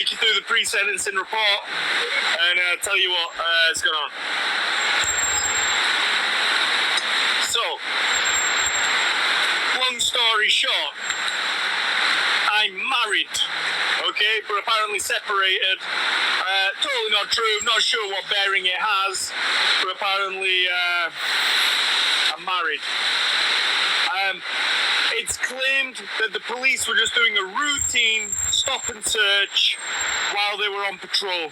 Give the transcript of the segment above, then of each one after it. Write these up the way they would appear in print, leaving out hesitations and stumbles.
Take you through the pre-sentencing report and tell you what's going on. So, long story short, I'm married, okay, but apparently separated. Totally not true, not sure what bearing it has, but apparently I'm married. It's claimed that the police were just doing a routine stop and search while they were on patrol.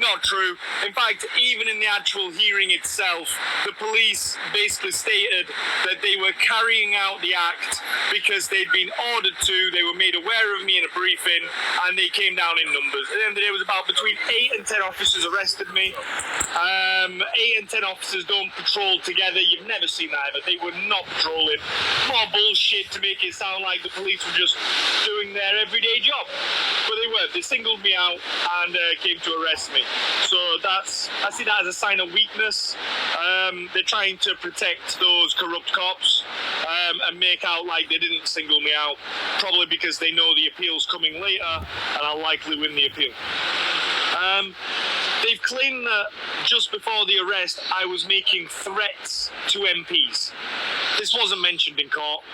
Not true. In fact, even in the actual hearing itself, the police basically stated that they were carrying out the act because they'd been ordered to, they were made aware of me in a briefing, and they came down in numbers. At the end of the day, it was about between 8 and 10 officers arrested me. 8 and 10 officers don't patrol together. You've never seen that ever. They were not patrolling. More bullshit to make it sound like the police were just doing their everyday job. But they were. They singled me out and came to arrest me. So I see that as a sign of weakness. They're trying to protect those corrupt cops and make out like they didn't single me out, probably because they know the appeal's coming later and I'll likely win the appeal. They've claimed that just before the arrest, I was making threats to MPs. This wasn't mentioned in court.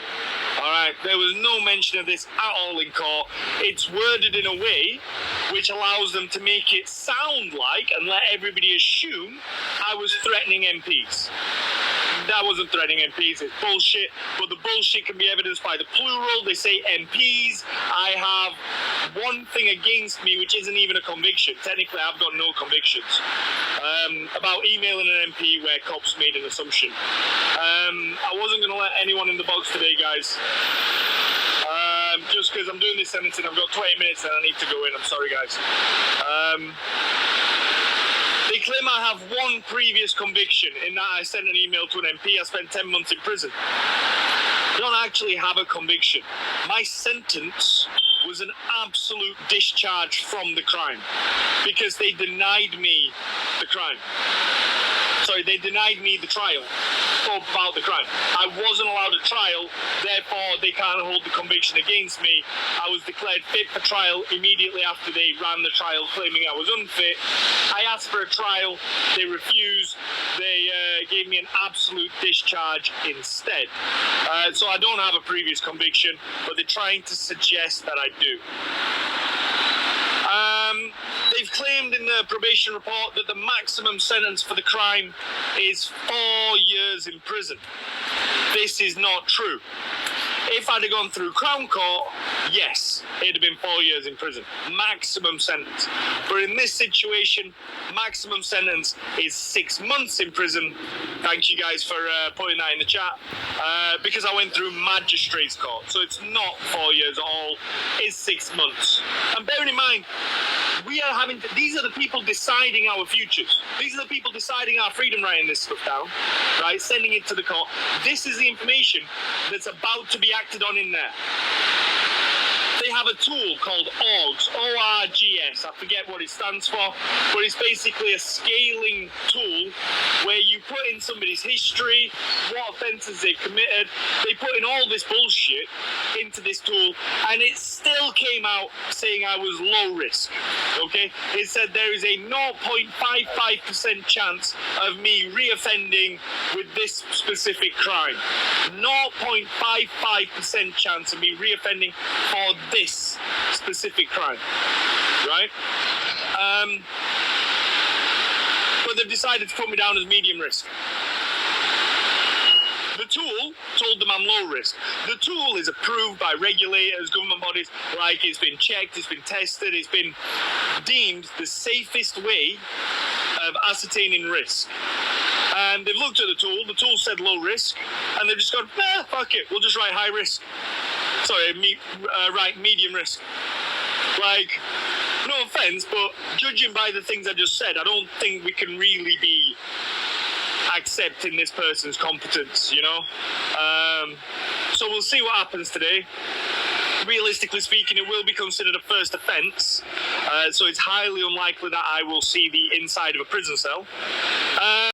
Alright, there was no mention of this at all in court. It's worded in a way which allows them to make it sound like and let everybody assume I was threatening MPs. That wasn't threatening MPs, it's bullshit, but the bullshit can be evidenced by the plural. They say MPs. I have one thing against me which isn't even a conviction. Technically, I've got no convictions. About emailing an MP where cops made an assumption. I wasn't going to let anyone in the box today, guys. Just because I'm doing this sentencing, I've got 20 minutes and I need to go in. I'm sorry, guys. They claim I have one previous conviction in that I sent an email to an MP. I spent 10 months in prison. I don't actually have a conviction. My sentence was an absolute discharge from the crime because they denied me the crime. Sorry, they denied me the trial about the crime. I wasn't allowed a trial, therefore they can't hold the conviction against me. I was declared fit for trial immediately after they ran the trial, claiming I was unfit. I asked for a trial, they refused. They gave me an absolute discharge instead. So I don't have a previous conviction, but they're trying to suggest that I do. They've claimed in the probation report that the maximum sentence for the crime is 4 years in prison. This is not true. If I'd have gone through Crown Court, yes, it'd have been 4 years in prison. Maximum sentence. But in this situation, maximum sentence is 6 months in prison. Thank you guys for putting that in the chat. Because I went through magistrates court. So it's not 4 years at all. It's 6 months. And bearing in mind, these are the people deciding our futures. These are the people deciding our freedom, writing this stuff down, right? Sending it to the court. This is the information that's about to be acted on in there. They have a tool called ORGS, O-R-G-S. I forget what it stands for, but it's basically a scaling tool where you put in somebody's history, what offences they've committed. They put in all this bullshit into this tool, and it still came out saying I was low risk, okay? It said there is a 0.55% chance of me reoffending with this specific crime. 0.55% chance of me reoffending for this specific crime, right? But they've decided to put me down as medium risk. The tool told them I'm low risk. The tool is approved by regulators, government bodies, like it's been checked, it's been tested, it's been deemed the safest way of ascertaining risk. And they've looked at the tool said low risk, and they've just gone, fuck it, we'll just write high risk. Sorry, medium risk. Like, no offense, but judging by the things I just said, I don't think we can really be accepting this person's competence, you know? So we'll see what happens today. Realistically speaking, it will be considered a first offence, so it's highly unlikely that I will see the inside of a prison cell.